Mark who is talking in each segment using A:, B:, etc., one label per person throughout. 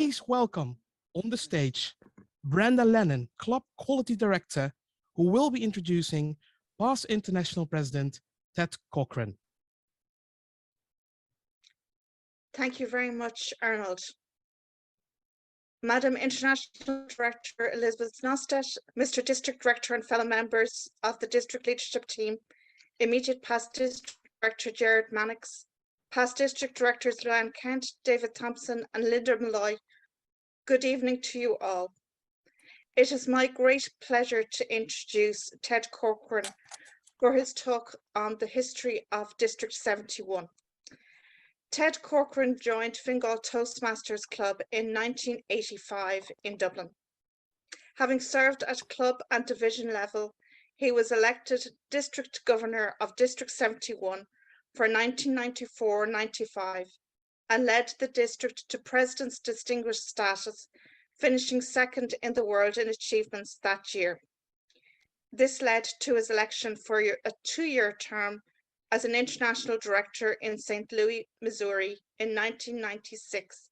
A: please welcome on the stage Brenda Lennon, Club Quality Director, who will be introducing past International President Ted Corcoran.
B: Thank you very much, Arnold. Madam International Director Elizabeth Nostet, Mr. District Director and fellow members of the District Leadership Team, immediate past District Director Jared Mannix, past District Directors Luann Kent, David Thompson and Linda Malloy, good evening to you all. It is my great pleasure to introduce Ted Corcoran for his talk on the history of District 71. Ted Corcoran joined Fingal Toastmasters Club in 1985 in Dublin. Having served at club and division level, he was elected District Governor of District 71 for 1994-95 and led the district to President's Distinguished status, finishing second in the world in achievements that year. This led to his election for a 2-year term as an international director in St. Louis, Missouri in 1996,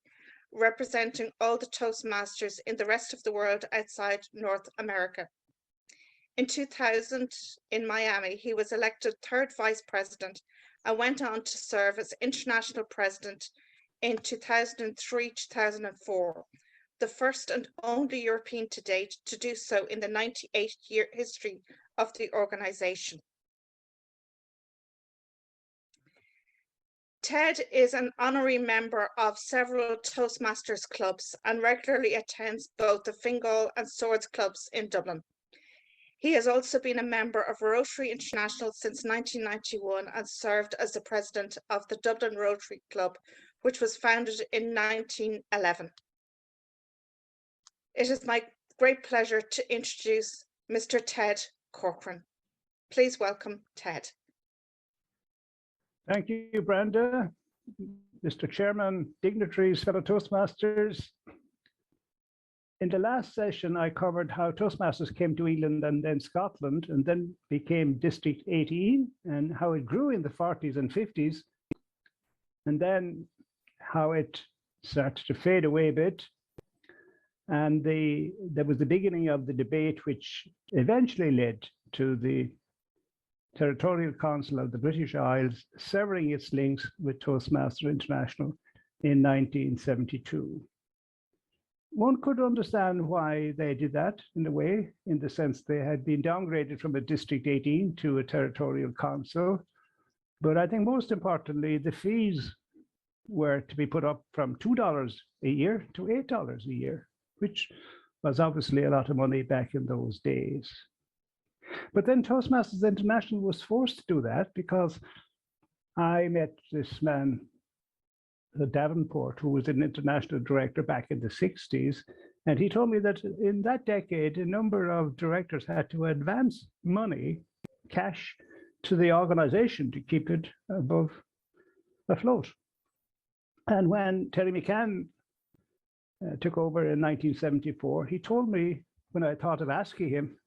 B: representing all the Toastmasters in the rest of the world outside North America. In 2000, in Miami, he was elected third vice president and went on to serve as international president in 2003-2004, the first and only European to date to do so in the 98-year history of the organization. Ted is an honorary member of several Toastmasters clubs and regularly attends both the Fingal and Swords clubs in Dublin. He has also been a member of Rotary International since 1991 and served as the president of the Dublin Rotary Club, which was founded in 1911. It is my great pleasure to introduce Mr. Ted Corcoran. Please welcome Ted.
C: Thank you, Brenda, Mr. Chairman, dignitaries, fellow Toastmasters. In the last session, I covered how Toastmasters came to England and then Scotland and then became District 18 and how it grew in the 40s and 50s, and then how it started to fade away a bit. And there was the beginning of the debate, which eventually led to the Territorial Council of the British Isles severing its links with Toastmaster International in 1972. One could understand why they did that in a way, in the sense they had been downgraded from a District 18 to a Territorial Council. But I think most importantly, the fees were to be put up from $2 a year to $8 a year, which was obviously a lot of money back in those days. But then Toastmasters International was forced to do that because I met this man, Davenport, who was an international director back in the 60s. And he told me that in that decade, a number of directors had to advance money, cash, to the organization to keep it afloat. And when Terry McCann took over in 1974, he told me, when I thought of asking him,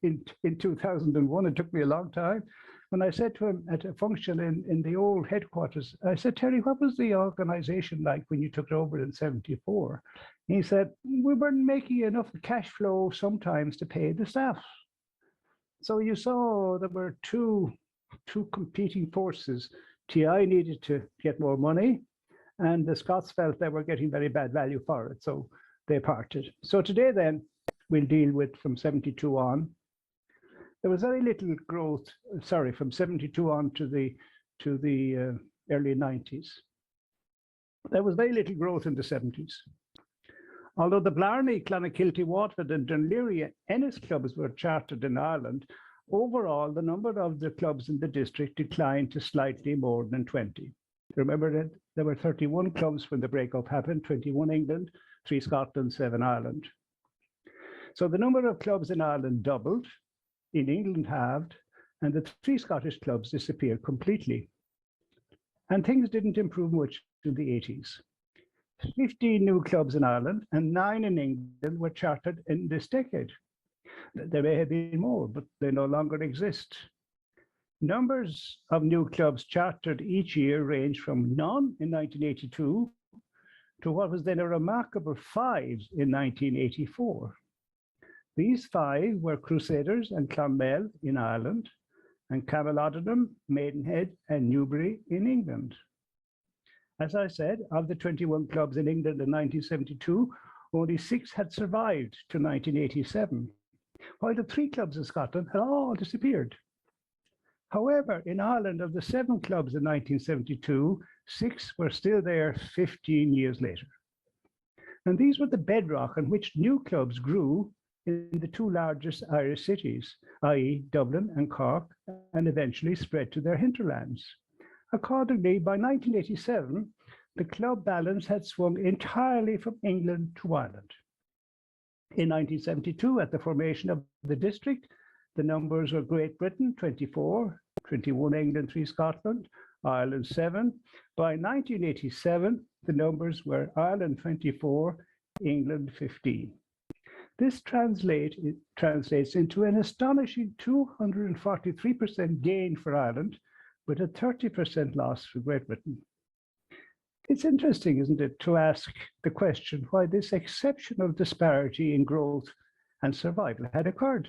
C: in 2001, it took me a long time. When I said to him at a function in the old headquarters, I said, Terry, what was the organization like when you took it over in 74? He said, we weren't making enough cash flow sometimes to pay the staff. So you saw there were two competing forces. TI needed to get more money, and the Scots felt they were getting very bad value for it, so they parted. So today then, we'll deal with from 72 on. There was very little growth, from 72 on to the early 90s. There was very little growth in the 70s. Although the Blarney, Clonakilty, Waterford and Dunleary Ennis clubs were chartered in Ireland, overall the number of the clubs in the district declined to slightly more than 20. Remember that there were 31 clubs when the breakup happened, 21 England, 3 Scotland, 7 Ireland. So the number of clubs in Ireland doubled, in England halved, and the 3 Scottish clubs disappeared completely. And things didn't improve much in the 80s. 15 new clubs in Ireland and 9 in England were chartered in this decade. There may have been more, but they no longer exist. Numbers of new clubs chartered each year range from none in 1982 to what was then a remarkable 5 in 1984. These 5 were Crusaders and Clonmel in Ireland, and Camelottenham, Maidenhead, and Newbury in England. As I said, of the 21 clubs in England in 1972, only 6 had survived to 1987, while the 3 clubs in Scotland had all disappeared. However, in Ireland, of the 7 clubs in 1972, 6 were still there 15 years later. And these were the bedrock on which new clubs grew in the 2 largest Irish cities, i.e. Dublin and Cork, and eventually spread to their hinterlands. Accordingly, by 1987, the club balance had swung entirely from England to Ireland. In 1972, at the formation of the district, the numbers were Great Britain, 24, 21 England, 3 Scotland, Ireland, 7. By 1987, the numbers were Ireland, 24, England, 15. This translates into an astonishing 243% gain for Ireland, with a 30% loss for Great Britain. It's interesting, isn't it, to ask the question why this exceptional disparity in growth and survival had occurred.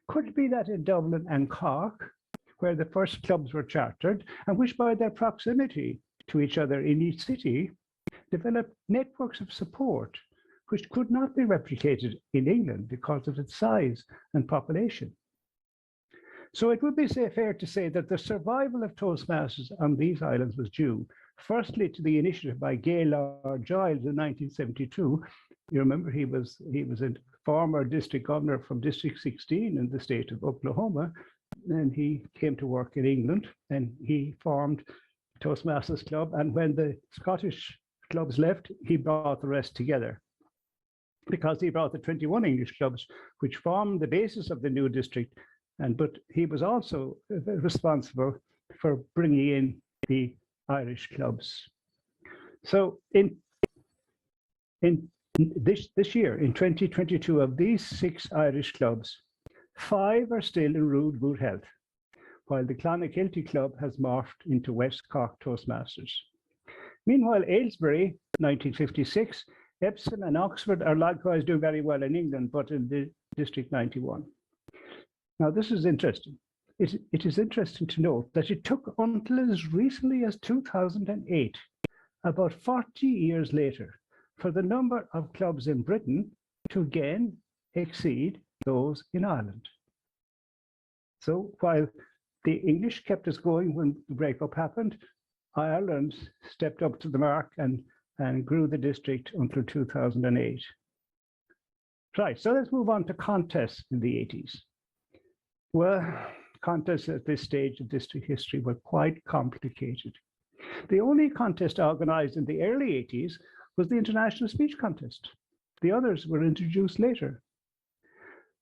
C: Could it be that in Dublin and Cork, where the first clubs were chartered, and which by their proximity to each other in each city, developed networks of support which could not be replicated in England because of its size and population? So it would be fair to say that the survival of Toastmasters on these islands was due, firstly, to the initiative by Gaylord Giles in 1972. You remember he was a former district governor from District 16 in the state of Oklahoma, and he came to work in England, and he formed Toastmasters Club. And when the Scottish clubs left, he brought the rest together, because he brought the 21 English clubs, which formed the basis of the new district. But he was also responsible for bringing in the Irish clubs. So in this year, in 2022, of these 6 Irish clubs, 5 are still in rude good health, while the Clonakilty Club has morphed into West Cork Toastmasters. Meanwhile, Aylesbury, 1956, Epsom and Oxford are likewise doing very well in England, but in the District 91. Now, this is interesting. It is interesting to note that it took until as recently as 2008, about 40 years later, for the number of clubs in Britain to again exceed those in Ireland. So while the English kept us going when the breakup happened, Ireland stepped up to the mark and grew the district until 2008. Right, so let's move on to contests in the 80s. Well, contests at this stage of district history were quite complicated. The only contest organized in the early 80s was the International Speech Contest. The others were introduced later.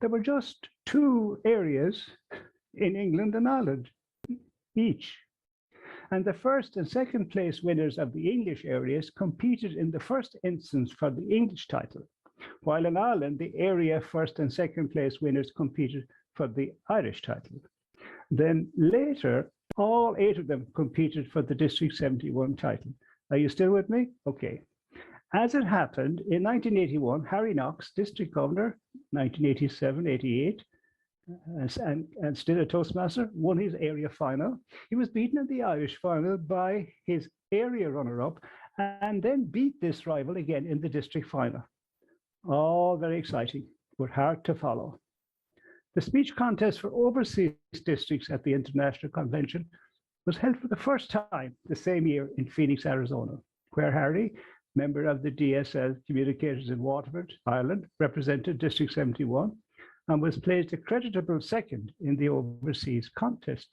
C: There were just 2 areas in England and Ireland each. And the first and second place winners of the English areas competed in the first instance for the English title, while in Ireland, the area first and second place winners competed for the Irish title. Then later, all 8 of them competed for the District 71 title. Are you still with me? Okay. As it happened, in 1981, Harry Knox, district governor, 1987-88, and still a Toastmaster, won his area final. He was beaten in the Irish final by his area runner-up, and then beat this rival again in the district final. All very exciting, but hard to follow. The speech contest for overseas districts at the International Convention was held for the first time the same year in Phoenix, Arizona, where Harry, member of the DSL Communicators in Waterford, Ireland, represented District 71, and was placed a creditable second in the overseas contest.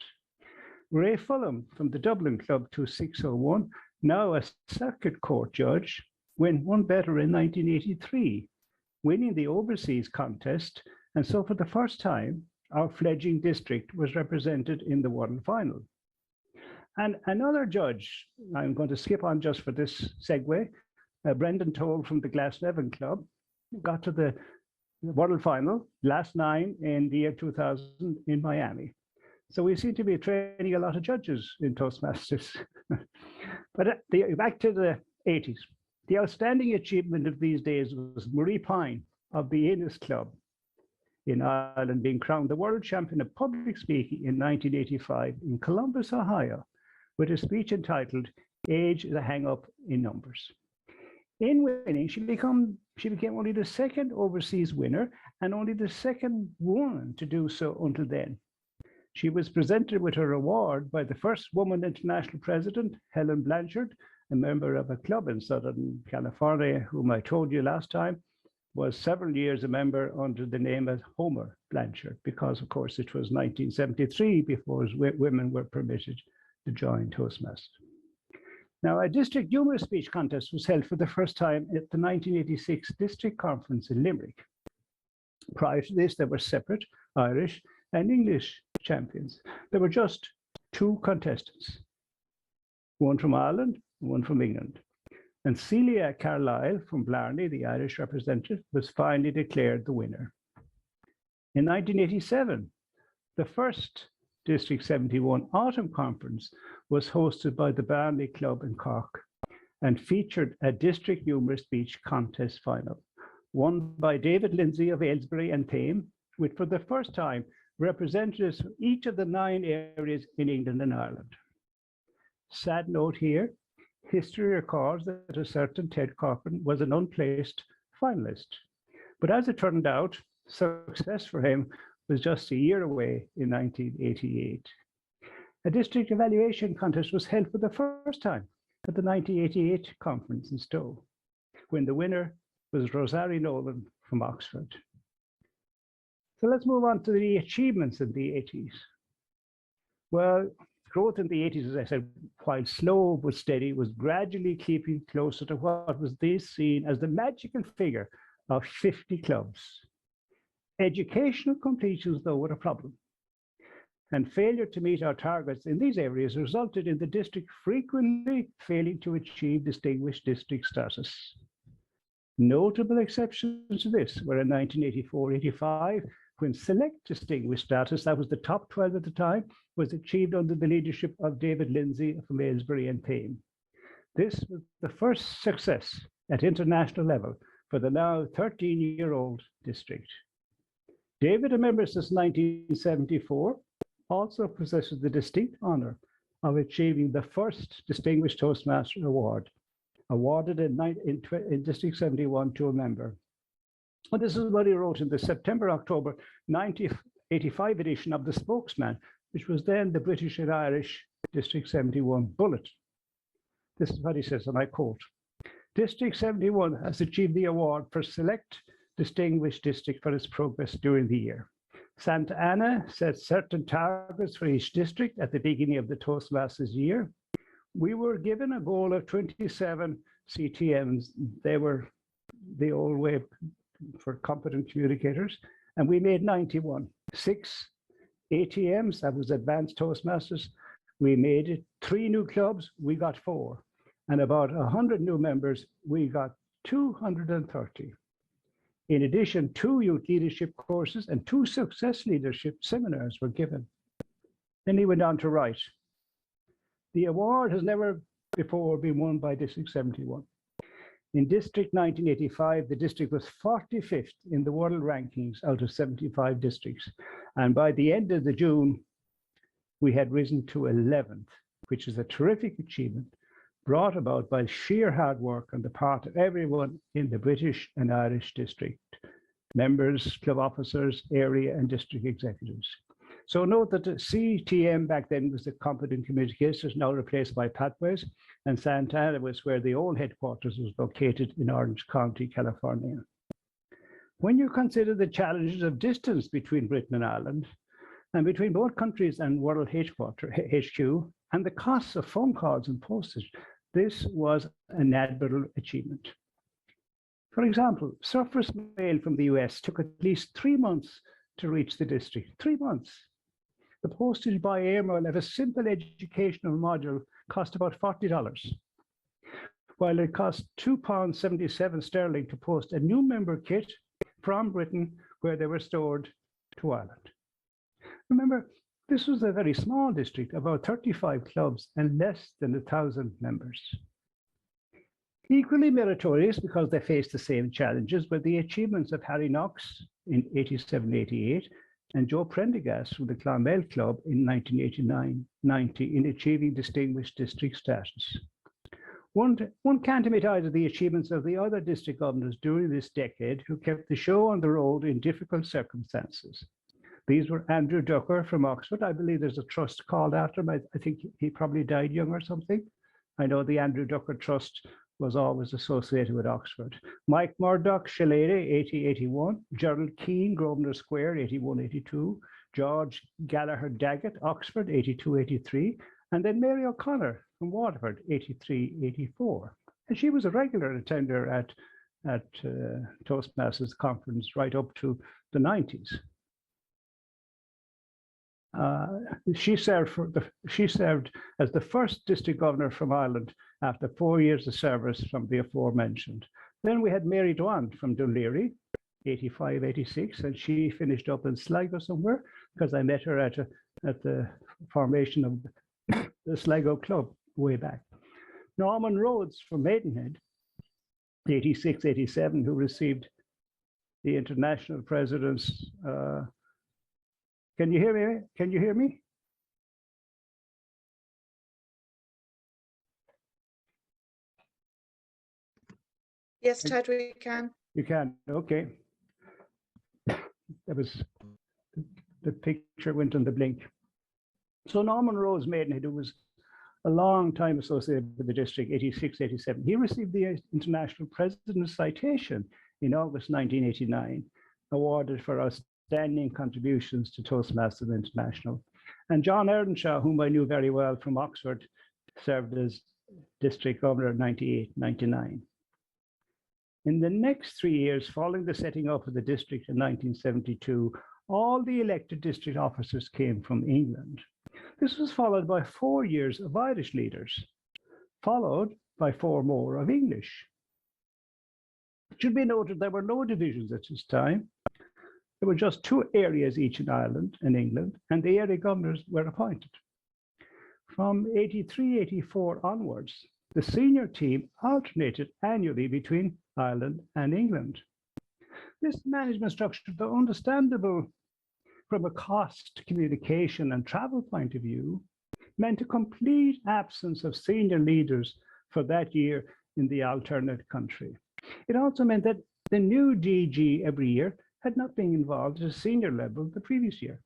C: Ray Fulham from the Dublin Club 2601, now a circuit court judge, won one better in 1983, winning the overseas contest. And so for the first time, our fledgling district was represented in the world final. And another judge, I'm going to skip on just for this segue, Brendan Toll from the Glasnevin Club, got to the world final, last 9 in the year 2000 in Miami. So we seem to be training a lot of judges in Toastmasters. But back to the 80s. The outstanding achievement of these days was Marie Pine of the Ennis Club in Ireland being crowned the world champion of public speaking in 1985 in Columbus, Ohio, with a speech entitled Age is a Hang-Up in Numbers. In winning, she became only the second overseas winner and only the second woman to do so until then. She was presented with her award by the first woman international president, Helen Blanchard, a member of a club in Southern California, whom I told you last time was several years a member under the name of Homer Blanchard, because of course it was 1973 before women were permitted to join Toastmasters. Now, a district humour speech contest was held for the first time at the 1986 district conference in Limerick. Prior to this, there were separate Irish and English champions. There were just two contestants, one from Ireland, one from England. And Celia Carlisle from Blarney, the Irish representative, was finally declared the winner. In 1987, the first District 71 Autumn Conference was hosted by the Blarney Club in Cork and featured a district humour speech contest final, won by David Lindsay of Aylesbury and Thame, with for the first time representatives from each of the 9 areas in England and Ireland. Sad note here, history records that a certain Ted Corcoran was an unplaced finalist. But as it turned out, success for him was just a year away in 1988. A district evaluation contest was held for the first time at the 1988 conference in Stowe, when the winner was Rosarie Nolan from Oxford. So let's move on to the achievements in the 80s. Well, growth in the 80s, as I said, while slow but steady, was gradually keeping closer to what was then seen as the magical figure of 50 clubs. Educational completions, though, were a problem. And failure to meet our targets in these areas resulted in the district frequently failing to achieve distinguished district status. Notable exceptions to this were in 1984-85, when select distinguished status, that was the top 12 at the time, was achieved under the leadership of David Lindsay from Aylesbury and Thame. This was the first success at international level for the now 13-year-old district. David, a member since 1974, also possesses the distinct honor of achieving the first Distinguished Toastmaster Award, awarded in District 71 to a member. And this is what he wrote in the September-October 1985 edition of The Spokesman, which was then the British and Irish District 71 Bulletin. This is what he says, and I quote, "District 71 has achieved the award for Select Distinguished District for its progress during the year. Santa Ana set certain targets for each district at the beginning of the Toastmasters year. We were given a goal of 27 CTMs. They were the old way for competent communicators, and we made 91. 6 ATMs, that was Advanced Toastmasters. We made it. 3 new clubs, we got 4. And about 100 new members, we got 230. In addition, 2 youth leadership courses and 2 success leadership seminars were given." Then he went on to write, "The award has never before been won by District 71. In District 1985, the district was 45th in the world rankings out of 75 districts. And by the end of the June, we had risen to 11th, which is a terrific achievement brought about by sheer hard work on the part of everyone in the British and Irish district, members, club officers, area and district executives. So note that the CTM back then was the Competent Communicators, now replaced by Pathways, and Santa Ana was where the old headquarters was located in Orange County, California. When you consider the challenges of distance between Britain and Ireland, and between both countries and World HQ, and the costs of phone calls and postage, this was an admirable achievement. For example, surface mail from the US took at least 3 months to reach the district, 3 months. The postage by airmail of a simple educational module cost about $40, while it cost £2.77 sterling to post a new member kit from Britain where they were stored to Ireland. Remember, this was a very small district, about 35 clubs and less than 1,000 members. Equally meritorious because they faced the same challenges were the achievements of Harry Knox in 87-88 and Joe Prendergast from the Clonmel Club in 1989-90 in achieving distinguished district status. One can't omit either the achievements of the other district governors during this decade who kept the show on the road in difficult circumstances. These were Andrew Ducker from Oxford. I believe there's a trust called after him. I think he probably died young or something. I know the Andrew Ducker Trust was always associated with Oxford. Mike Murdoch, Shillelagh, 80-81. Gerald Keane, Grosvenor Square, 81-82. George Gallagher Daggett, Oxford, 82-83. And then Mary O'Connor from Waterford, 83-84. And she was a regular attender at Toastmasters conference right up to the 90s. She served as the first district governor from Ireland after 4 years of service from the aforementioned. Then we had Mary Dwan from Dunleary, 85-86, and she finished up in Sligo somewhere because I met her at the formation of the Sligo Club way back. Norman Rhodes from Maidenhead, 86-87, who received the international president's. Can you hear me? Can you hear me?
B: Yes, Ted, we can.
C: You can, okay. That was, the picture went on the blink. So Norman Rose Maidenhead, who was a long time associated with the district, 86-87, he received the International President's Citation in August 1989, awarded for outstanding contributions to Toastmasters International. And John Earnshaw, whom I knew very well from Oxford, served as district governor 98-99. In the next 3 years, following the setting up of the district in 1972, all the elected district officers came from England. This was followed by 4 years of Irish leaders, followed by 4 more of English. It should be noted there were no divisions at this time. There were just 2 areas each in Ireland and England, and the area governors were appointed. From 83-84 onwards, the senior team alternated annually between Ireland and England. This management structure, though understandable from a cost, communication, and travel point of view, meant a complete absence of senior leaders for that year in the alternate country. It also meant that the new DG every year had not been involved at a senior level the previous year.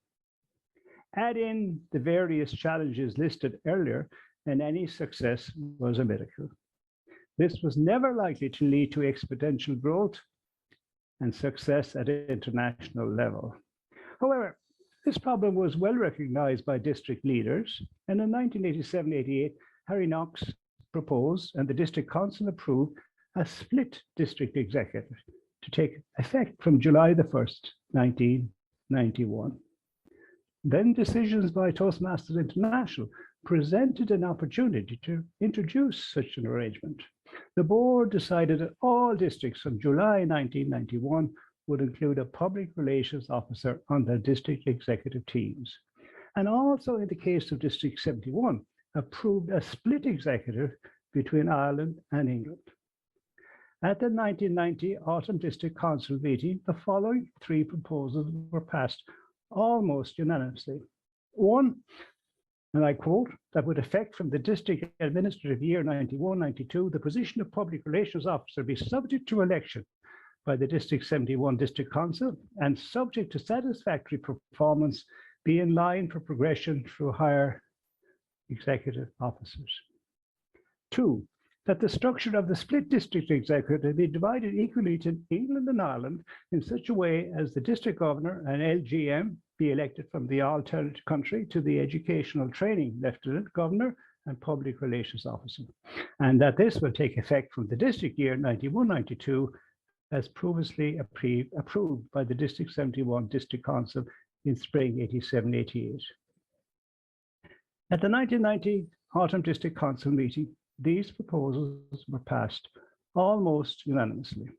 C: Add in the various challenges listed earlier, and any success was a miracle. This was never likely to lead to exponential growth and success at an international level. However, this problem was well recognized by district leaders, and in 1987-88, Harry Knox proposed and the district council approved a split district executive to take effect from July the 1st, 1991. Then decisions by Toastmasters International presented an opportunity to introduce such an arrangement. The board decided that all districts from July 1991 would include a public relations officer on their district executive teams. And also in the case of District 71, approved a split executive between Ireland and England. At the 1990 Autumn District Council meeting, the following 3 proposals were passed almost unanimously. 1, and I quote, that would affect from the district administrative year 91-92, the position of public relations officer be subject to election by the District 71 District Council and subject to satisfactory performance be in line for progression through higher executive officers. 2, that the structure of the split district executive be divided equally to England and Ireland in such a way as the district governor and LGM be elected from the alternate country to the educational training lieutenant governor and public relations officer, and that this will take effect from the district year 91-92 as previously approved by the District 71 District Council in spring 87-88. At the 1990 Autumn District Council meeting, these proposals were passed almost unanimously.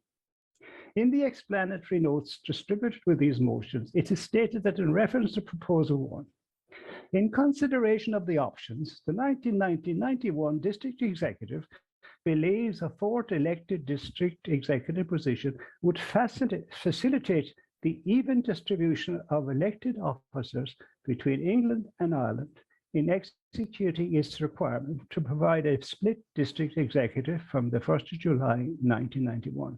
C: In the explanatory notes distributed with these motions, it is stated that in reference to Proposal 1, in consideration of the options, the 1990-91 District Executive believes a fourth elected district executive position would facilitate the even distribution of elected officers between England and Ireland in executing its requirement to provide a split district executive from the 1st of July 1991.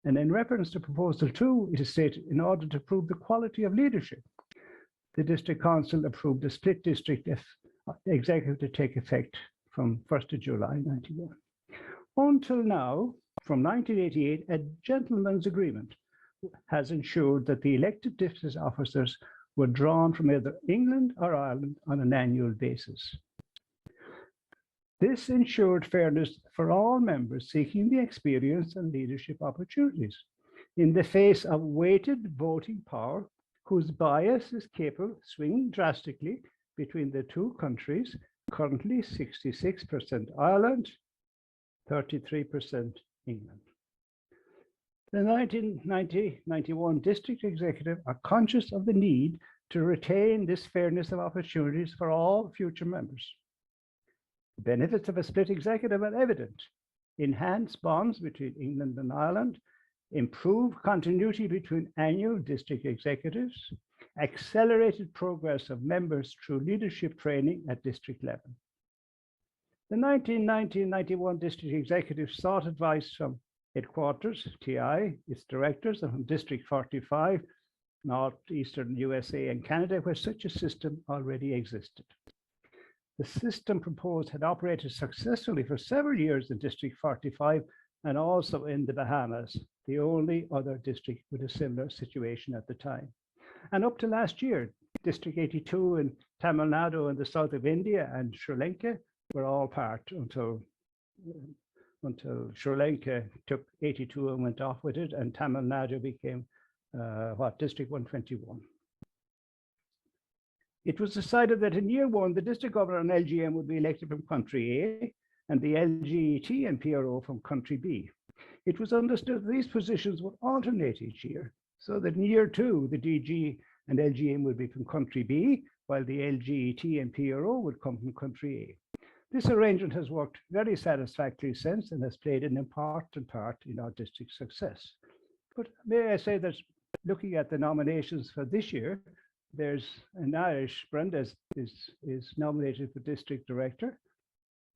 C: And in reference to Proposal 2, it is stated, in order to prove the quality of leadership, the District Council approved a split district executive to take effect from 1st of July 91. Until now, from 1988, a gentleman's agreement has ensured that the elected district officers were drawn from either England or Ireland on an annual basis. This ensured fairness for all members seeking the experience and leadership opportunities in the face of weighted voting power, whose bias is capable of swinging drastically between the two countries, currently 66% Ireland, 33% England. The 1990-91 district executive are conscious of the need to retain this fairness of opportunities for all future members. The benefits of a split executive are evident: enhanced bonds between England and Ireland, improved continuity between annual district executives, accelerated progress of members through leadership training at district level. The 1990-91 district executive sought advice from headquarters, TI, its directors, and from District 45, Northeastern USA and Canada, where such a system already existed. The system proposed had operated successfully for several years in District 45 and also in the Bahamas, the only other district with a similar situation at the time. And up to last year, District 82 in Tamil Nadu in the south of India and Sri Lanka were all part until Sri Lanka took 82 and went off with it, and Tamil Nadu became District 121. It was decided that in year one, the district governor and LGM would be elected from country A and the LGET and PRO from country B. It was understood that these positions would alternate each year, so that in year two, the DG and LGM would be from country B, while the LGET and PRO would come from country A. This arrangement has worked very satisfactorily since and has played an important part in our district's success. But may I say that looking at the nominations for this year, there's an Irish, Brenda is nominated for district director.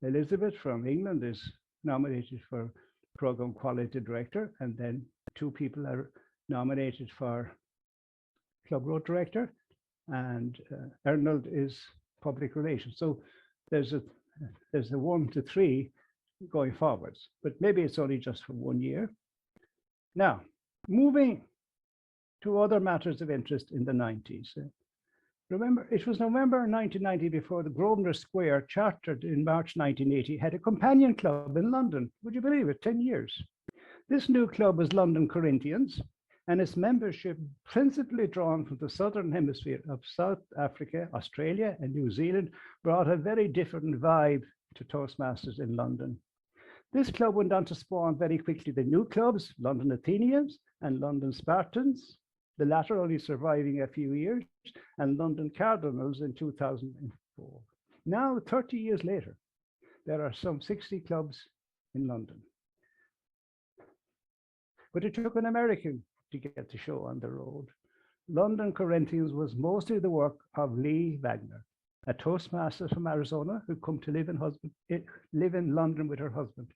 C: Elizabeth from England is nominated for program quality director, and then two people are nominated for club road director, and Arnold is public relations. So there's a 1 to 3 going forwards, but maybe it's only just for 1 year. Now, moving to other matters of interest in the 90s. Remember, it was November 1990 before the Grosvenor Square, chartered in March 1980, had a companion club in London. Would you believe it? 10 years. This new club was London Corinthians, and its membership principally drawn from the southern hemisphere of South Africa, Australia, and New Zealand, brought a very different vibe to Toastmasters in London. This club went on to spawn very quickly the new clubs, London Athenians and London Spartans, the latter only surviving a few years, and London Cardinals in 2004. Now, 30 years later, there are some 60 clubs in London. But it took an American to get the show on the road. London Corinthians was mostly the work of Lee Wagner, a Toastmaster from Arizona who come to live in London with her husband.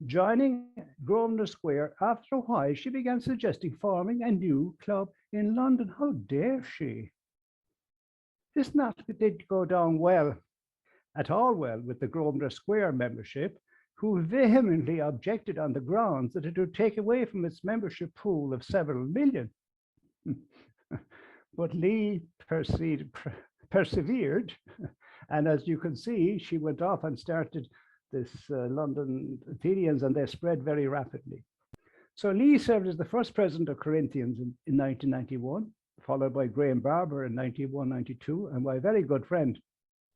C: Joining Grosvenor Square, after a while, she began suggesting forming a new club in London. How dare she? This not did go down well, at all well, with the Grosvenor Square membership, who vehemently objected on the grounds that it would take away from its membership pool of several million. But Lee persevered, and as you can see, she went off and started this London Athenians, and they spread very rapidly. So Lee served as the first president of Corinthians in 1991, followed by Graham Barber in 91-92, and my very good friend,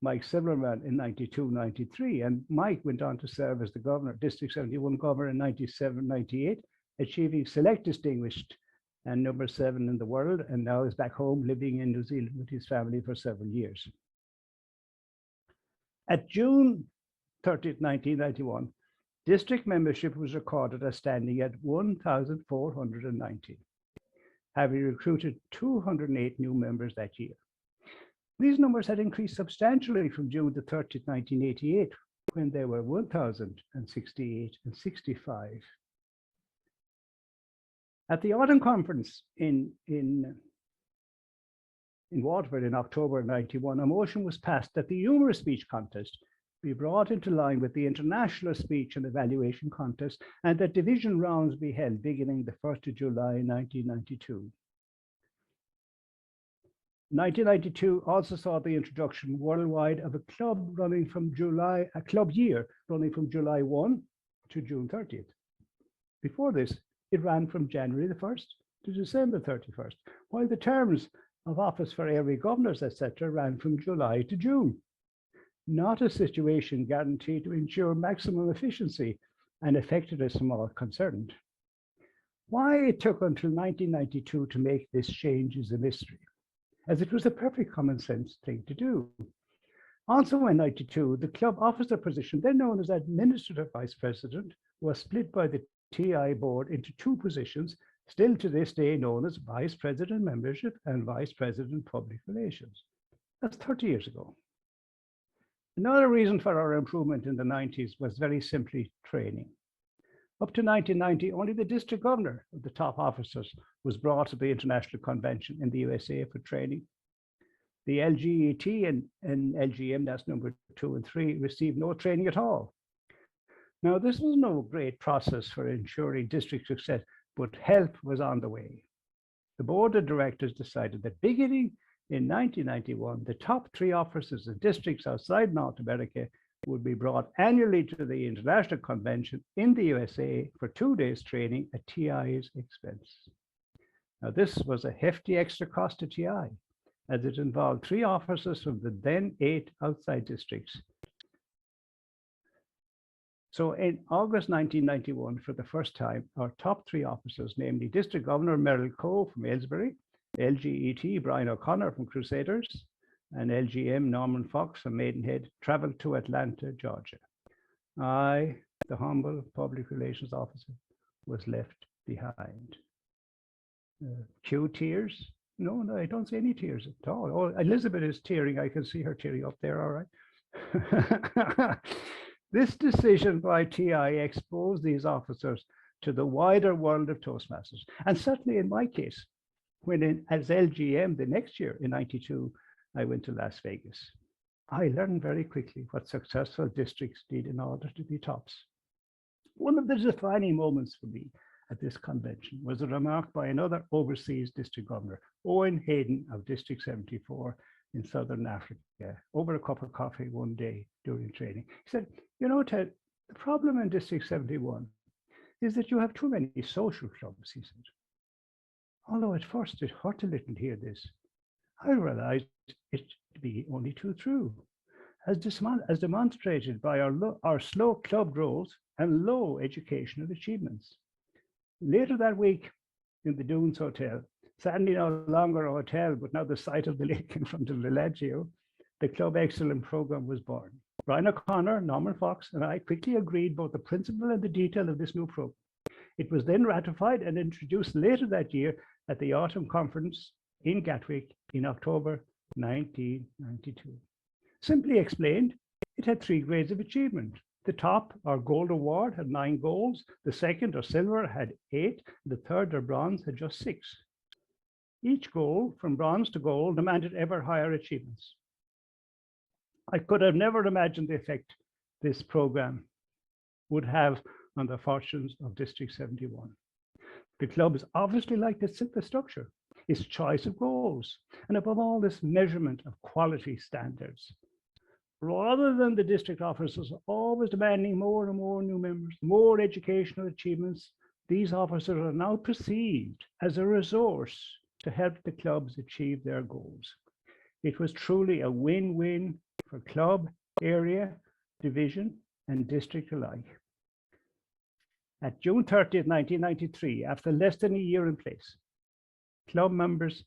C: Mike Silverman in 92-93. And Mike went on to serve as the governor, District 71 governor in 97-98, achieving select distinguished and number 7 in the world, and now is back home living in New Zealand with his family for several years. At June 30th, 1991, district membership was recorded as standing at 1,490, having recruited 208 new members that year. These numbers had increased substantially from June the 30th, 1988, when there were 1,068 and 65. At the autumn conference in Waterford in October 91, a motion was passed that the humorous speech contest be brought into line with the International Speech and Evaluation Contest, and that division rounds be held beginning the 1st of July 1992. 1992 also saw the introduction worldwide of a club year running from July 1 to June 30th. Before this, it ran from January the 1st to December 31st, while the terms of office for area governors, etc., ran from July to June. Not a situation guaranteed to ensure maximum efficiency and affected us from all concerned. Why it took until 1992 to make this change is a mystery, as it was a perfect common sense thing to do. Also in 92, the club officer position, then known as Administrative Vice President, was split by the TI board into two positions, still to this day known as Vice President Membership and Vice President Public Relations. That's 30 years ago. Another reason for our improvement in the 90s was very simply training. Up to 1990, only the district governor of the top officers was brought to the International Convention in the USA for training. The LGET and LGM, that's number 2 and 3, received no training at all. Now, this was no great process for ensuring district success, but help was on the way. The board of directors decided that beginning in 1991, the top 3 officers in districts outside North America would be brought annually to the International Convention in the USA for 2 days training at TI's expense. Now, this was a hefty extra cost to TI, as it involved 3 officers from the then 8 outside districts. So in August 1991, for the first time, our top 3 officers, namely District Governor Merrill Coe from Aylesbury, LGET Brian O'Connor from Crusaders, and LGM Norman Fox from Maidenhead, traveled to Atlanta, Georgia. I, the humble public relations officer, was left behind. Cue tears? No, I don't see any tears at all. Oh, Elizabeth is tearing. I can see her tearing up there, all right. This decision by TI exposed these officers to the wider world of Toastmasters. And certainly in my case, when as LGM the next year in 92, I went to Las Vegas. I learned very quickly what successful districts did in order to be tops. One of the defining moments for me at this convention was a remark by another overseas district governor, Owen Hayden of District 74 in Southern Africa, over a cup of coffee one day during training. He said, you know, Ted, the problem in District 71 is that you have too many social clubs, he said. Although at first it hurt a little to hear this, I realized it to be only too true, as demonstrated by our slow club growth and low educational achievements. Later that week in the Dunes Hotel, sadly no longer a hotel, but now the site of the lake in front of Villaggio, the Club Excellent program was born. Brian O'Connor, Norman Fox, and I quickly agreed both the principle and the detail of this new program. It was then ratified and introduced later that year at the autumn conference in Gatwick in October 1992. Simply explained, it had 3 grades of achievement. The top, or gold award, had 9 goals. The second, or silver, had 8. The third, or bronze, had just 6. Each goal, from bronze to gold, demanded ever higher achievements. I could have never imagined the effect this program would have on the fortunes of District 71. The club is obviously like its simple structure, its choice of goals, and above all, this measurement of quality standards. Rather than the district officers always demanding more and more new members, more educational achievements, these officers are now perceived as a resource to help the clubs achieve their goals. It was truly a win-win for club, area, division, and district alike. At June 30th, 1993, after less than a year in place, club members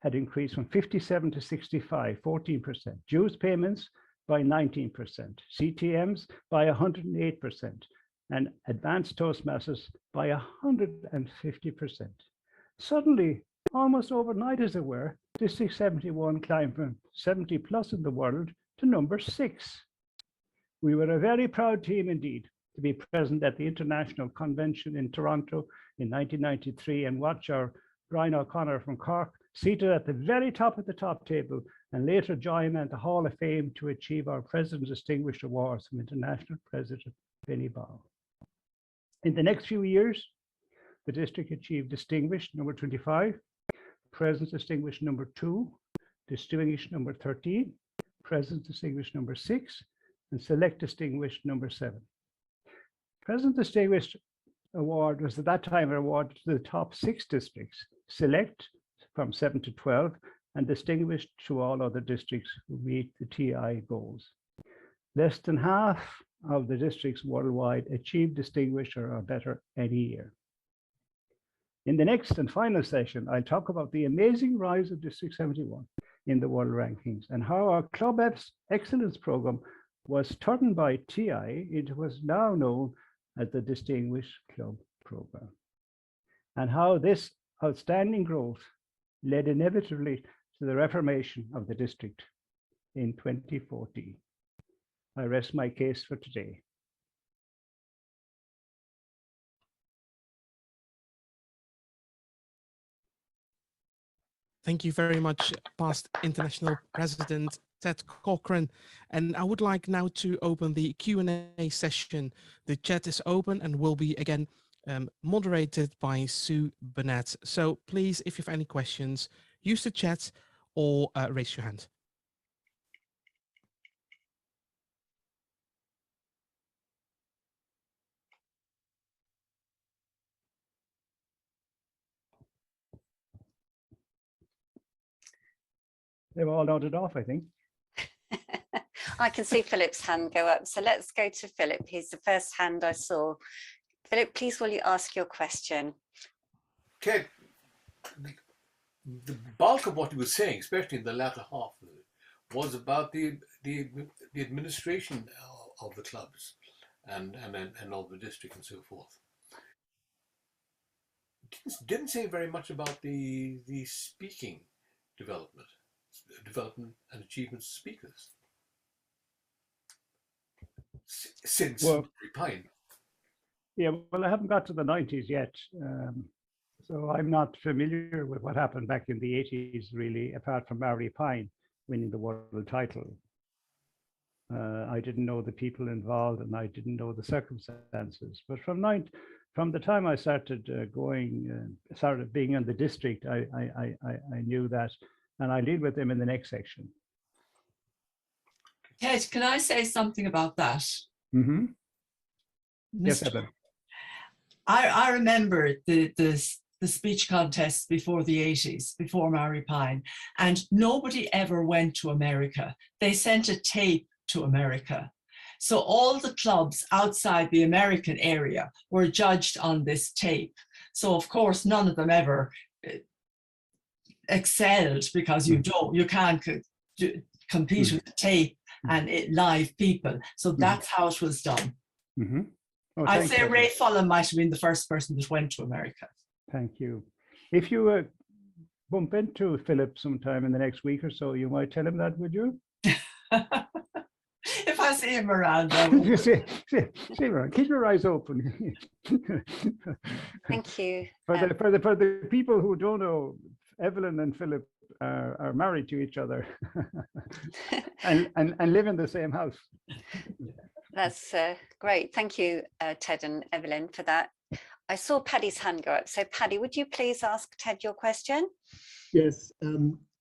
C: had increased from 57 to 65, 14%. Dues payments by 19%, CTMs by 108%, and advanced Toastmasters by 150%. Suddenly, almost overnight as it were, District 71 climbed from 70 plus in the world to number 6. We were a very proud team indeed to be present at the International Convention in Toronto in 1993 and watch our Brian O'Connor from Cork seated at the very top of the top table and later join at the Hall of Fame to achieve our President's Distinguished Awards from International President Benny Ball. In the next few years, the district achieved Distinguished number 25, President's Distinguished number 2, Distinguished number 13, President's Distinguished number 6, and Select Distinguished number 7. President's Distinguished Award was at that time awarded to the top 6 districts, Select from 7 to 12, and Distinguished to all other districts who meet the TI goals. Less than half of the districts worldwide achieved Distinguished or better any year. In the next and final session, I'll talk about the amazing rise of District 71 in the world rankings and how our Club Excellence program was turned by TI into what is now known as the Distinguished Club Program, and how this outstanding growth led inevitably to the reformation of the district in 2014. I rest my case for today.
A: Thank you very much, past International President Ted Corcoran. And I would like now to open the Q&A session. The chat is open and will be again moderated by Sue Burnett. So please, if you have any questions, use the chat or raise your hand.
C: They've all nodded off, I think.
D: I can see Philip's hand go up. So let's go to Philip. He's the first hand I saw. Philip, please will you ask your question?
E: Ted, the bulk of what you were saying, especially in the latter half of it, was about the administration of the clubs and of the district and so forth. Didn't say very much about the speaking development and achievements of speakers since Mary Pine.
C: Yeah, well, I haven't got to the 90s yet, so I'm not familiar with what happened back in the 80s, really, apart from Mary Pine winning the world title. I didn't know the people involved, and I didn't know the circumstances. But from the time I started started being in the district, I knew that. And I lead with them in the next section.
F: Ted, can I say something about that?
C: Mm-hmm. Yes, Evan.
F: I remember the speech contests before the 80s, before Mary Pine, and nobody ever went to America. They sent a tape to America. So all the clubs outside the American area were judged on this tape. So of course, none of them ever excelled because you can't compete with the tape and live people. So that's how it was done.
C: Mm-hmm. Oh,
F: I'd say Ray Fulham might have been the first person that went to America.
C: Thank you. If you bump into Philip sometime in the next week or so, you might tell him that, would you?
F: If I see him around,
C: see him, keep your eyes open.
D: Thank you.
C: For the people who don't know, Evelyn and Philip are married to each other and live in the same house.
D: That's great. Thank you, Ted and Evelyn, for that. I saw Paddy's hand go up. So Paddy, would you please ask Ted your question?
G: Yes.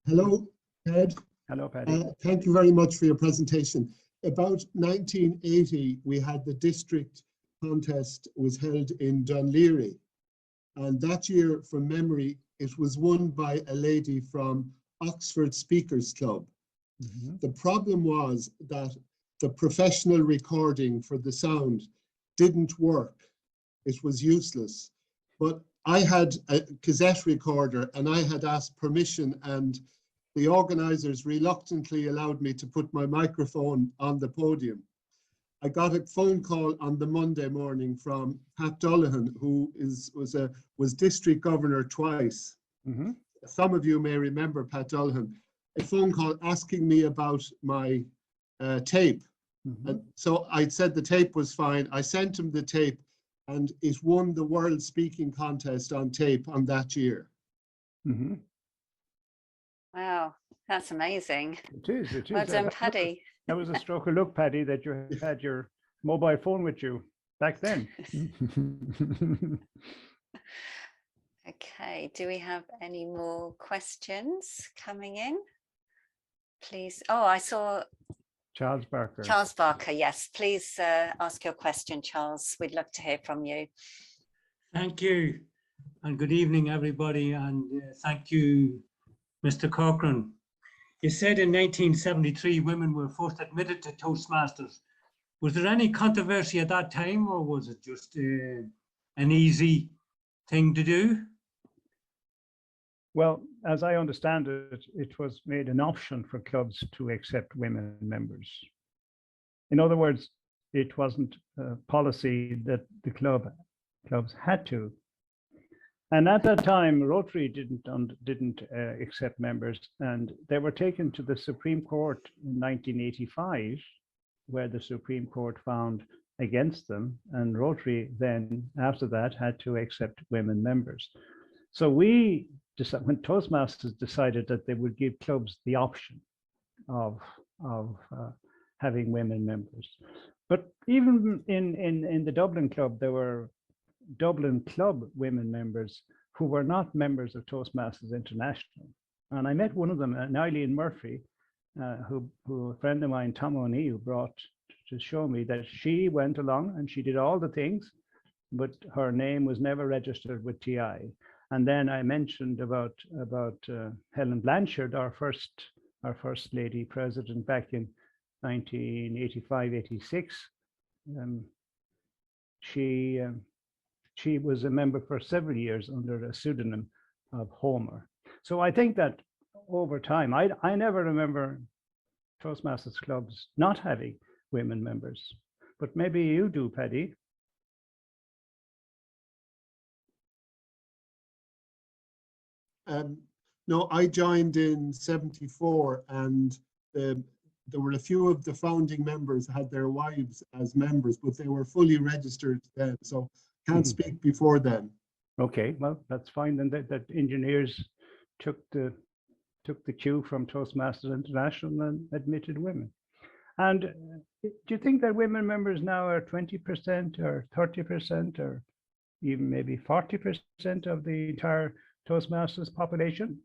G: Hello, Ted.
C: Hello, Paddy.
G: Thank you very much for your presentation. About 1980, we had the district contest was held in Dunleary. And that year, from memory, it was won by a lady from Oxford Speakers Club. Mm-hmm. The problem was that the professional recording for the sound didn't work. It was useless. But I had a cassette recorder and I had asked permission and the organisers reluctantly allowed me to put my microphone on the podium. I got a phone call on the Monday morning from Pat Dullahan, who was district governor twice.
C: Mm-hmm.
G: Some of you may remember Pat Dullahan. A phone call asking me about my tape.
C: Mm-hmm.
G: And so I said the tape was fine. I sent him the tape, and it won the world speaking contest on tape on that year.
C: Mm-hmm.
D: Wow, that's amazing.
C: It is. It is.
D: Well done, Paddy.
C: That was a stroke of luck, Paddy, that you had your mobile phone with you back then.
D: Okay, do we have any more questions coming in? Please. Oh, I saw
C: Charles Barker.
D: Charles Barker. Yes, please ask your question, Charles. We'd love to hear from you.
H: Thank you, and good evening, everybody, and thank you, Mr. Corcoran. You said in 1973 women were first admitted to Toastmasters. Was there any controversy at that time, or was it just an easy thing to do?
C: Well, as I understand it, it was made an option for clubs to accept women members. In other words, it wasn't a policy that the clubs had to. And at that time, Rotary didn't accept members, and they were taken to the Supreme Court in 1985, where the Supreme Court found against them, and Rotary then, after that, had to accept women members. So when Toastmasters decided that they would give clubs the option of having women members. But even in the Dublin Club, there were Dublin Club women members who were not members of Toastmasters International. And I met one of them, Eileen Murphy, who a friend of mine, Tom O'Neill, brought to show me that she went along and she did all the things, but her name was never registered with TI. And then I mentioned about Helen Blanchard, our first lady president back in 1985-86. She was a member for several years under a pseudonym of Homer. So I think that over time, I never remember Toastmasters clubs not having women members, but maybe you do, Paddy.
G: No, I joined in '74, and there were a few of the founding members had their wives as members, but they were fully registered then, so can't speak before then.
C: Okay, well, that's fine then. That engineers took the cue from Toastmasters International and admitted women. And do you think that women members now are 20% or 30% or even maybe 40% of the entire Toastmasters population?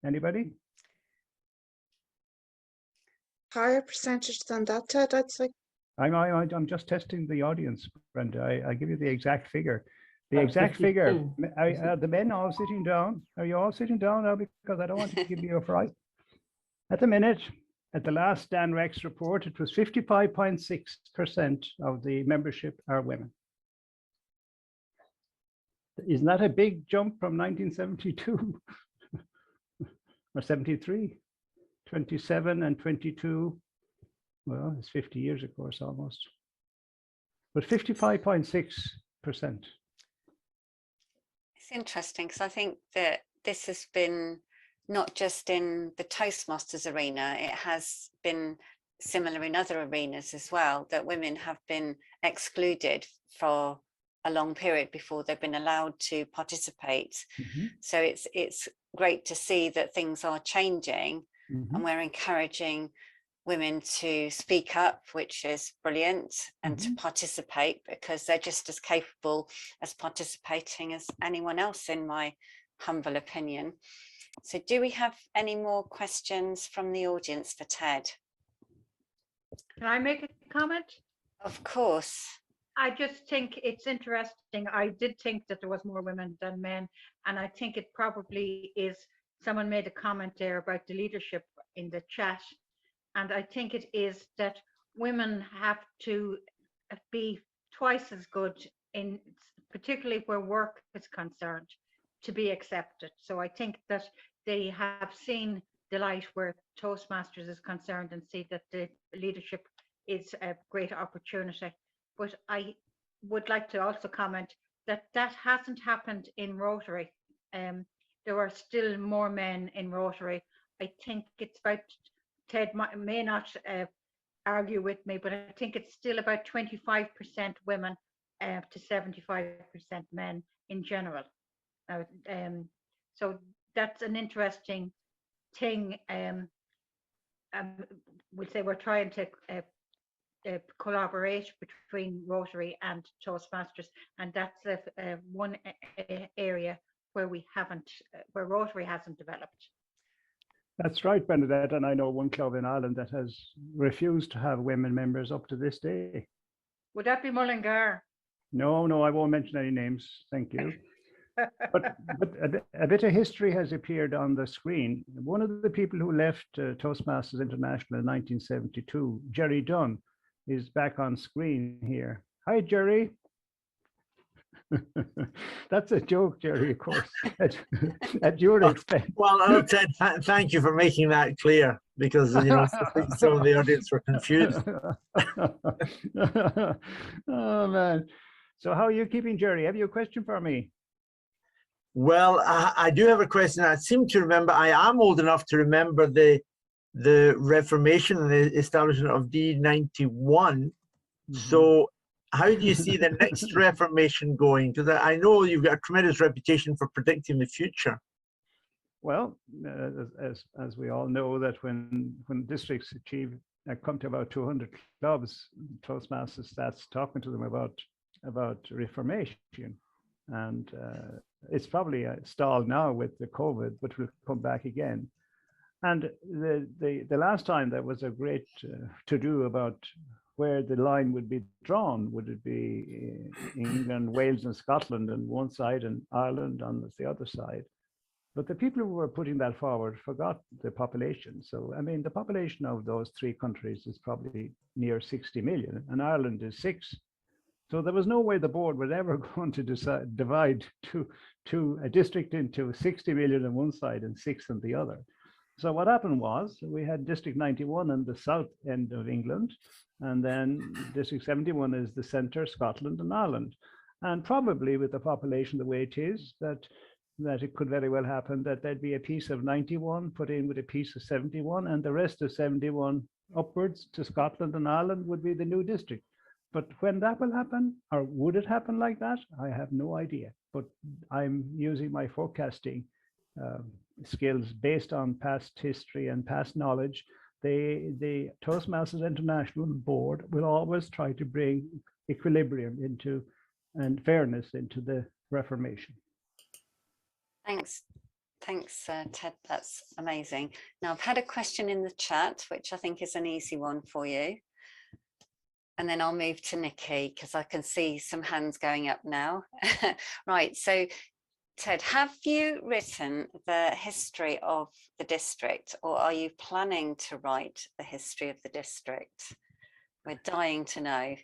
C: Anybody?
B: Higher percentage than that, Ted, I'd say.
C: I'm just testing the audience, Brenda. I give you the exact figure. The exact figure. Are the men all sitting down? Are you all sitting down now? Because I don't want to give you a fright. At the minute, at the last Dan Rex report, it was 55.6% of the membership are women. Isn't that a big jump from 1972 or 73? 27 and 22. Well, it's 50 years, of course, almost. But 55.6%.
D: It's interesting because I think that this has been not just in the Toastmasters arena, it has been similar in other arenas as well, that women have been excluded for a long period before they've been allowed to participate.
C: Mm-hmm.
D: So it's great to see that things are changing,
C: Mm-hmm.
D: and we're encouraging women to speak up, which is brilliant, and
C: Mm-hmm.
D: to participate, because they're just as capable as participating as anyone else, in my humble opinion. So do we have any more questions from the audience for Ted?
I: Can I make a comment?
D: Of course.
I: I just think it's interesting. I did think that there was more women than men, and I think it probably is. Someone made a comment there about the leadership in the chat, and I think it is that women have to be twice as good, in particularly where work is concerned, to be accepted. So I think that they have seen delight where Toastmasters is concerned and see that the leadership is a great opportunity. But I would like to also comment that that hasn't happened in Rotary. There are still more men in Rotary. I think it's about, Ted may not argue with me, but I think it's still about 25% women to 75% men in general. So that's an interesting thing. We'll say we're trying to collaborate between Rotary and Toastmasters, and that's one area where we haven't, where Rotary hasn't developed.
C: That's right, Bernadette. And I know one club in Ireland that has refused to have women members up to this day.
I: Would that be Mullingar?
C: No, no, I won't mention any names. Thank you. But a bit of history has appeared on the screen. One of the people who left Toastmasters International in 1972, Jerry Dunn, is back on screen here. Hi, Jerry. That's a joke, Jerry, of course, at your expense.
J: Well, Ted, thank you for making that clear, because you know some of the audience were confused.
C: Oh man! So how are you keeping, Jerry? Have you a question for me?
J: Well, I do have a question. I seem to remember. I am old enough to remember the Reformation and the establishment of D91. Mm-hmm. So how do you see the next Reformation going? Because I know you've got a tremendous reputation for predicting the future.
C: Well, as we all know, that when districts come to about 200 clubs, Toastmasters starts talking to them about reformation, and it's probably stalled now with the COVID, but will come back again. And the last time there was a great to-do about where the line would be drawn. Would it be England, Wales, and Scotland on one side, and Ireland on the other side? But the people who were putting that forward forgot the population. So, I mean, the population of those three countries is probably near 60 million, and Ireland is 6. So there was no way the board was ever going to divide a district into 60 million on one side and 6 on the other. So what happened was we had District 91 on the south end of England, and then District 71 is the centre, Scotland and Ireland. And probably with the population the way it is, that it could very well happen that there'd be a piece of 91 put in with a piece of 71, and the rest of 71 upwards to Scotland and Ireland would be the new district. But when that will happen, or would it happen like that? I have no idea. But I'm using my forecasting skills based on past history and past knowledge. The Toastmasters International Board will always try to bring equilibrium into and fairness into the Reformation.
D: Thanks, Ted. That's amazing. Now, I've had a question in the chat, which I think is an easy one for you. And then I'll move to Nikki, because I can see some hands going up now. Right, so Ted, have you written the history of the district, or are you planning to write the history of the district? We're dying to know.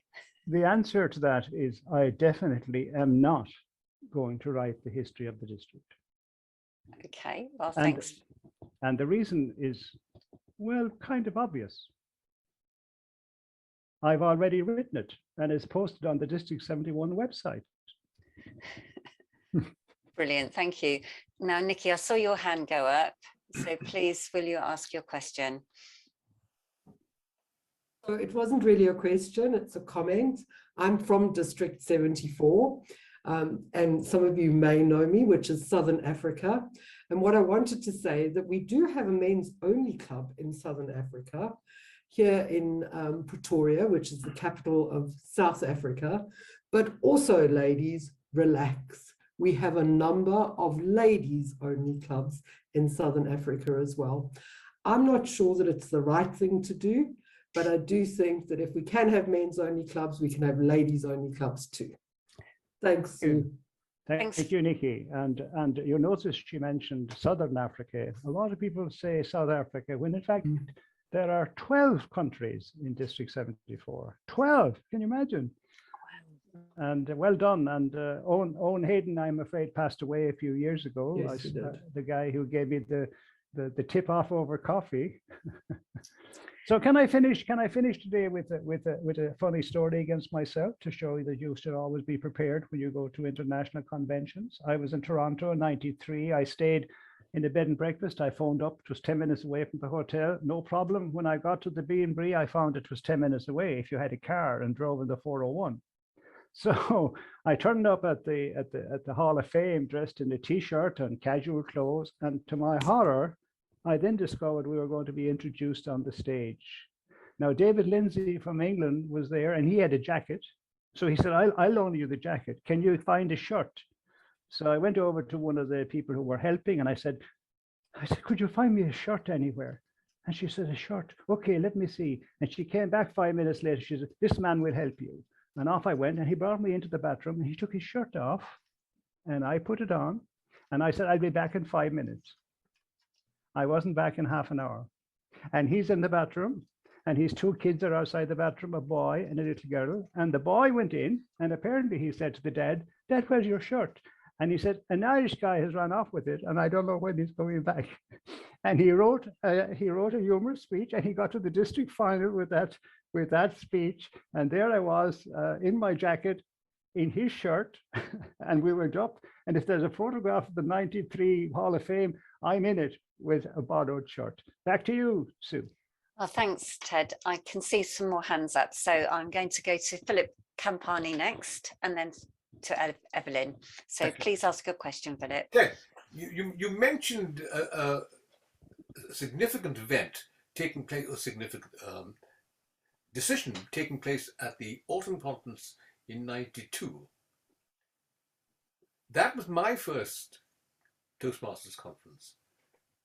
C: The answer to that is I definitely am not going to write the history of the district.
D: Okay, well, thanks.
C: And the reason is, well, kind of obvious. I've already written it, and it's posted on the District 71 website.
D: Brilliant, thank you. Now, Nikki, I saw your hand go up, so please, will you ask your question?
K: So it wasn't really a question, it's a comment. I'm from District 74, and some of you may know me, which is Southern Africa. And what I wanted to say that we do have a men's only club in Southern Africa, here in Pretoria, which is the capital of South Africa. But also, ladies, relax. We have a number of ladies only clubs in Southern Africa as well. I'm not sure that it's the right thing to do, but I do think that if we can have men's only clubs, we can have ladies only clubs too. Thanks, Sue.
C: Thank you, Nikki. And you'll notice she mentioned Southern Africa. A lot of people say South Africa, when in fact, there are 12 countries in District 74. 12, can you imagine? And well done. And Owen Hayden, I'm afraid, passed away a few years ago.
K: Yes, he did.
C: The guy who gave me the the tip off over coffee. So can I finish today with a funny story against myself to show you that you should always be prepared when you go to international conventions? I was in Toronto in '93. I stayed in a bed and breakfast. I phoned up. It was 10 minutes away from the hotel. No problem. When I got to the B&B, I found it was 10 minutes away if you had a car and drove in the 401. So I turned up at the Hall of Fame dressed in a t-shirt and casual clothes, and to my horror, I then discovered we were going to be introduced on the stage. Now, David Lindsay from England was there, and he had a jacket. So he said, I'll loan you the jacket. Can you find a shirt? So I went over to one of the people who were helping, and I said, could you find me a shirt anywhere? And she said, a shirt? Okay, let me see. And she came back 5 minutes later. She said, this man will help you. And off I went, and he brought me into the bathroom, and he took his shirt off, and I put it on, and I said, I'll be back in 5 minutes. I wasn't back in half an hour. And he's in the bathroom, and his two kids are outside the bathroom, a boy and a little girl. And the boy went in, and apparently he said to the dad, Dad, where's your shirt? And he said, an Irish guy has run off with it, and I don't know when he's coming back. And he wrote a humorous speech, and he got to the district final with that speech. And there I was in my jacket, in his shirt, and we went up. And if there's a photograph of the '93 Hall of Fame, I'm in it with a borrowed shirt. Back to you, Sue.
D: Well, thanks, Ted. I can see some more hands up. So I'm going to go to Philip Campani next, and then to Evelyn. So please ask a question, Philip.
E: Okay. You mentioned a significant event taking place, or significant decision taking place at the Autumn Conference in '92. That was my first Toastmasters conference,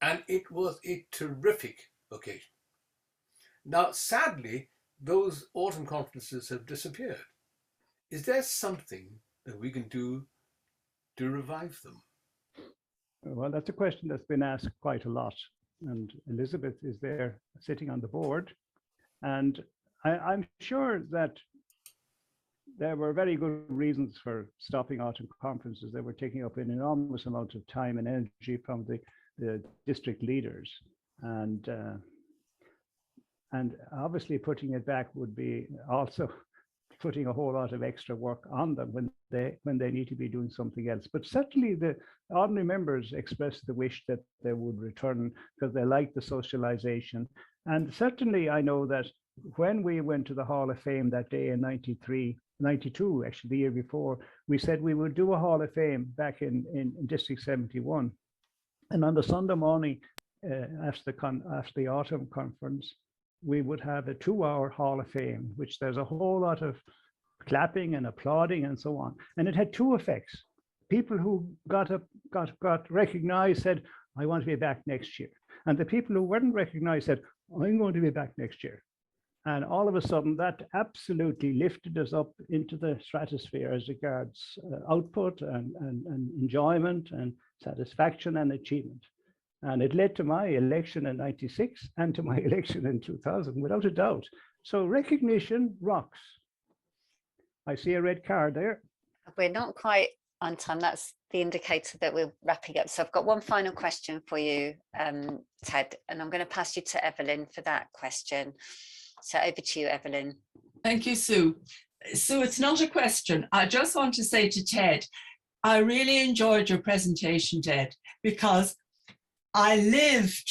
E: and it was a terrific occasion. Now, sadly, those autumn conferences have disappeared. Is there something that we can do to revive them?
C: Well, that's a question that's been asked quite a lot. And Elizabeth is there sitting on the board. And I'm sure that there were very good reasons for stopping autumn conferences. They were taking up an enormous amount of time and energy from the district leaders. And obviously putting it back would be also putting a whole lot of extra work on them when they need to be doing something else. But certainly the ordinary members expressed the wish that they would return because they like the socialization. And certainly I know that when we went to the Hall of Fame that day in '92, actually the year before, we said we would do a Hall of Fame back in District 71. And on the Sunday morning after the autumn conference, we would have a 2-hour Hall of Fame, which there's a whole lot of clapping and applauding and so on. And it had two effects. People who got recognized said, I want to be back next year. And the people who weren't recognized said, I'm going to be back next year. And all of a sudden that absolutely lifted us up into the stratosphere as regards output and enjoyment and satisfaction and achievement. And it led to my election in '96 and to my election in 2000, without a doubt. So recognition rocks. I see a red card there.
D: We're not quite on time. That's the indicator that we're wrapping up. So I've got one final question for you, Ted, and I'm going to pass you to Evelyn for that question. So over to you, Evelyn.
F: Thank you, Sue. Sue, it's not a question. I just want to say to Ted, I really enjoyed your presentation, Ted, because I lived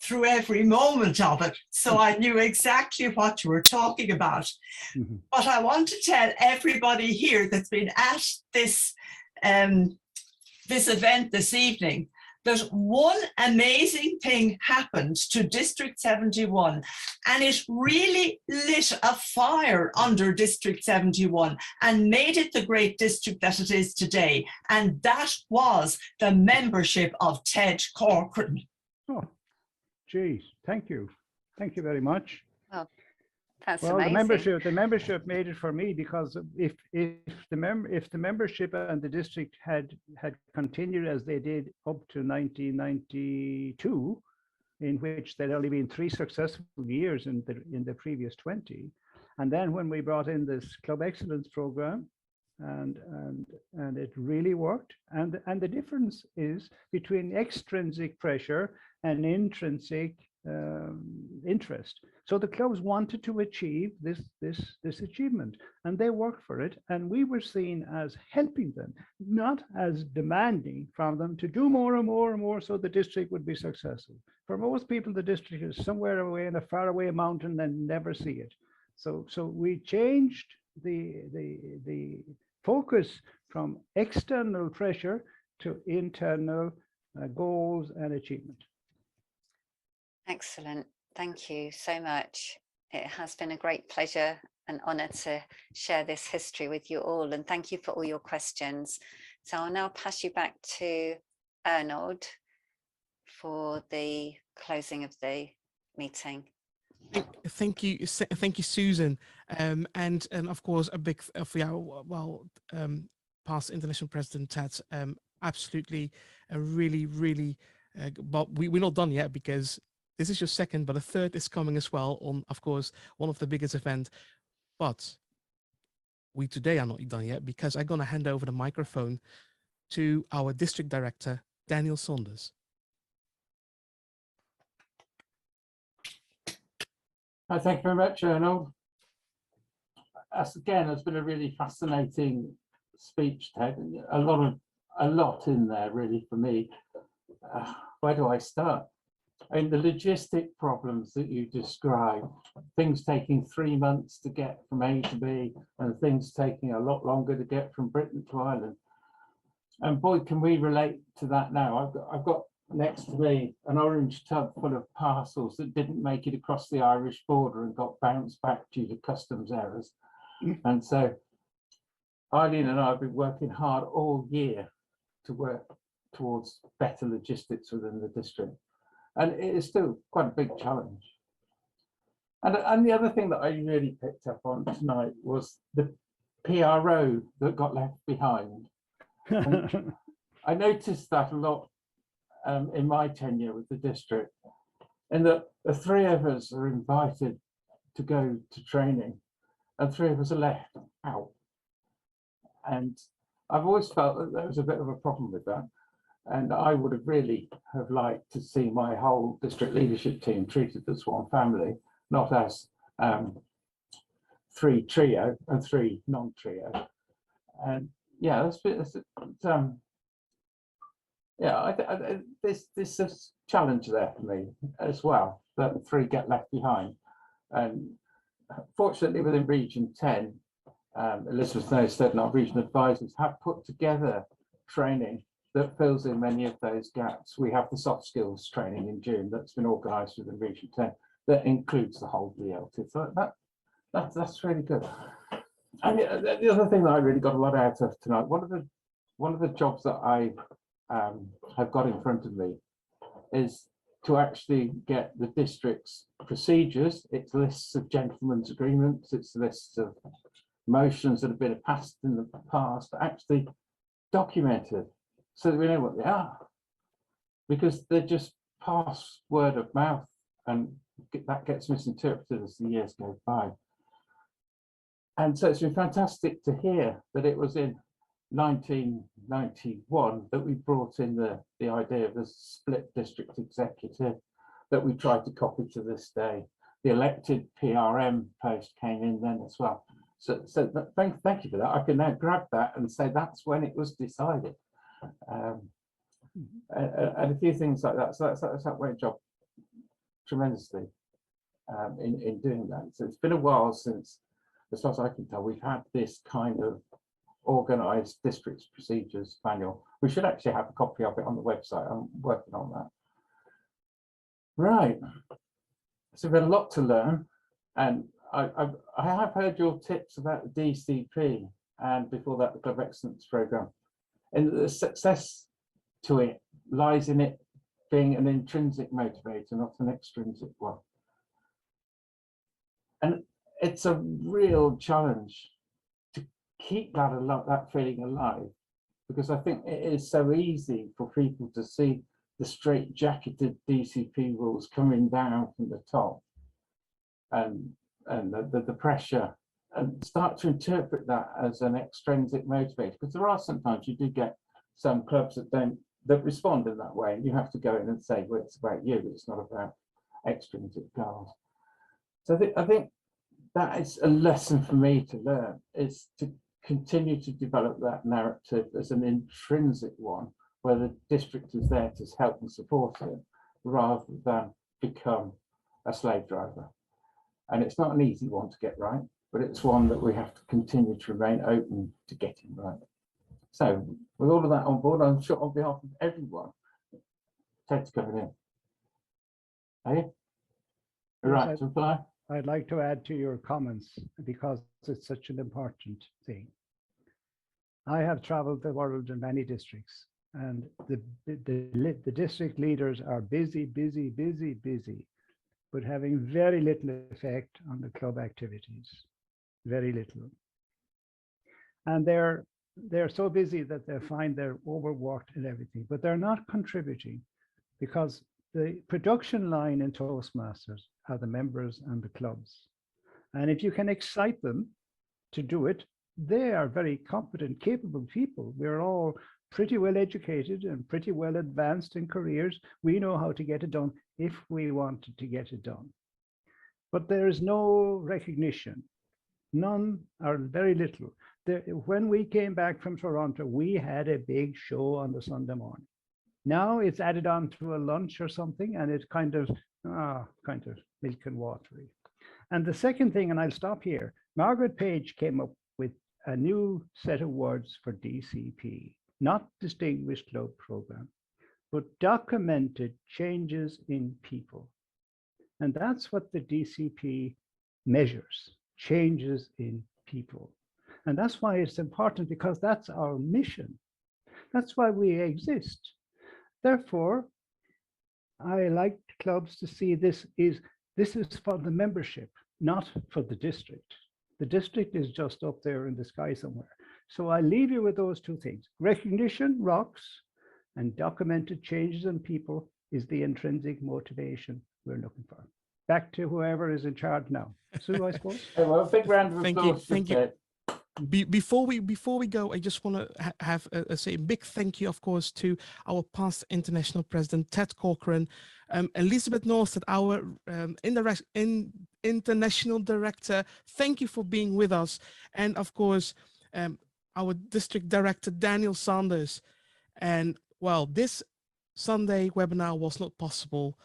F: through every moment of it, so I knew exactly what you were talking about. Mm-hmm. But I want to tell everybody here that's been at this event this evening that one amazing thing happened to District 71, and it really lit a fire under District 71 and made it the great district that it is today. And that was the membership of Ted Corcoran.
C: Oh, geez, thank you. Thank you very much.
D: Well, that's
C: well,
D: amazing.
C: the membership made it for me, because if the membership and the district had continued as they did up to 1992, in which there'd only been 3 successful years in the previous 20, and then when we brought in this Club Excellence program, and it really worked. And the difference is between extrinsic pressure and intrinsic interest. So the clubs wanted to achieve this achievement, and they worked for it. And we were seen as helping them, not as demanding from them to do more and more and more so the district would be successful. For most people, the district is somewhere away in a faraway mountain and never see it. So we changed the focus from external pressure to internal goals and achievement.
D: Excellent. Thank you so much. It has been a great pleasure and honour to share this history with you all, and thank you for all your questions. So I'll now pass you back to Arnold for the closing of the meeting.
A: Thank you, Susan, and of course a big past international president Ted. Absolutely, really, but we're not done yet, because this is your second, but a third is coming as well on, of course, one of the biggest events. But we today are not done yet, because I'm going to hand over the microphone to our district director, Daniel Saunders.
L: Thank you very much, Arnold. Again, it's been a really fascinating speech, Ted. A lot in there, really, for me. Where do I start? I mean, the logistic problems that you described, things taking 3 months to get from A to B, and things taking a lot longer to get from Britain to Ireland. And boy, can we relate to that now. I've got next to me an orange tub full of parcels that didn't make it across the Irish border and got bounced back due to customs errors. And so Eileen and I have been working hard all year to work towards better logistics within the district. And it is still quite a big challenge. And the other thing that I really picked up on tonight was the PRO that got left behind. And I noticed that a lot in my tenure with the district, and that the 3 of us are invited to go to training and 3 of us are left out. And I've always felt that there was a bit of a problem with that. And I would have really have liked to see my whole district leadership team treated as one family, not as 3 trio and 3 non-trio. And yeah, this is a challenge there for me as well, that 3 get left behind. And fortunately, within Region 10, Elizabeth Knowstead and our regional advisors have put together training that fills in many of those gaps. We have the soft skills training in June that's been organised within Region 10 that includes the whole DLT. So that's really good. And the other thing that I really got a lot out of tonight, one of the jobs that I have got in front of me is to actually get the district's procedures, its lists of gentlemen's agreements, its lists of motions that have been passed in the past, actually documented so that we know what they are, because they're just passed word of mouth, and that gets misinterpreted as the years go by. And so it's been fantastic to hear that it was in 1991 that we brought in the idea of the split district executive that we tried to copy to this day. The elected PRM post came in then as well. So thank you for that. I can now grab that and say that's when it was decided. And a few things like that. So that's that great job tremendously in doing that. So it's been a while since, as far as I can tell, we've had this kind of organised districts procedures manual. We should actually have a copy of it on the website. I'm working on that. Right. So we've got a lot to learn, and I have heard your tips about the DCP and before that the Club Excellence Programme. And the success to it lies in it being an intrinsic motivator, not an extrinsic one. And it's a real challenge to keep that feeling alive, because I think it is so easy for people to see the straight-jacketed DCP rules coming down from the top, and the pressure and start to interpret that as an extrinsic motivator, because there are sometimes you do get some clubs that respond in that way, and you have to go in and say, well, it's about you, it's not about extrinsic goals. So I think that is a lesson for me to learn, is to continue to develop that narrative as an intrinsic one, where the district is there to help and support it, rather than become a slave driver. And it's not an easy one to get right, but it's one that we have to continue to remain open to getting right. So with all of that on board, I'm sure on behalf of everyone, Ted's coming in. Hey? Right, to reply?
C: I'd like to add to your comments because it's such an important thing. I have traveled the world in many districts, and the district leaders are busy, but having very little effect on the club activities, very little. And they're so busy that they find they're overworked and everything, but they're not contributing, because the production line in Toastmasters are the members and the clubs. And if you can excite them to do it, they are very competent, capable people. We're all pretty well educated and pretty well advanced in careers. We know how to get it done if we wanted to get it done. But there is no recognition, none or very little. When we came back from Toronto, we had a big show on the Sunday morning. Now it's added on to a lunch or something, and it's kind of milk and watery. And the second thing, and I'll stop here, Margaret Page came up with a new set of words for DCP, not Distinguished Club Program, but documented changes in people. And that's what the DCP measures, changes in people. And that's why it's important, because that's our mission. That's why we exist. Therefore, I like clubs to see this is for the membership, not for the district. The district is just up there in the sky somewhere. So I leave you with those two things. Recognition rocks, and documented changes in people is the intrinsic motivation we're looking for. Back to whoever is in charge now. Sue, I suppose.
L: Well, a big round of applause.
A: Thank you. Before we go, I just want to have say a big thank you, of course, to our past international president Ted Corcoran, Elizabeth Norstead, our international director. Thank you for being with us, and of course, our district director Daniel Sanders. And well, this Sunday webinar was not possible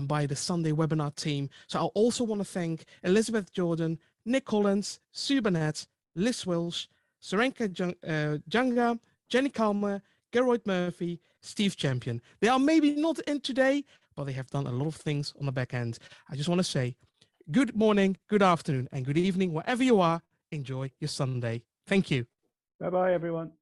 A: by the Sunday webinar team. So I also want to thank Elizabeth Jordan, Nick Collins, Sue Burnett, Liz Welsh, Sarenka Janga, Jenny Kalmer, Geroyd Murphy, Steve Champion. They are maybe not in today, but they have done a lot of things on the back end. I just want to say good morning, good afternoon, and good evening, wherever you are. Enjoy your Sunday. Thank you.
C: Bye-bye, everyone.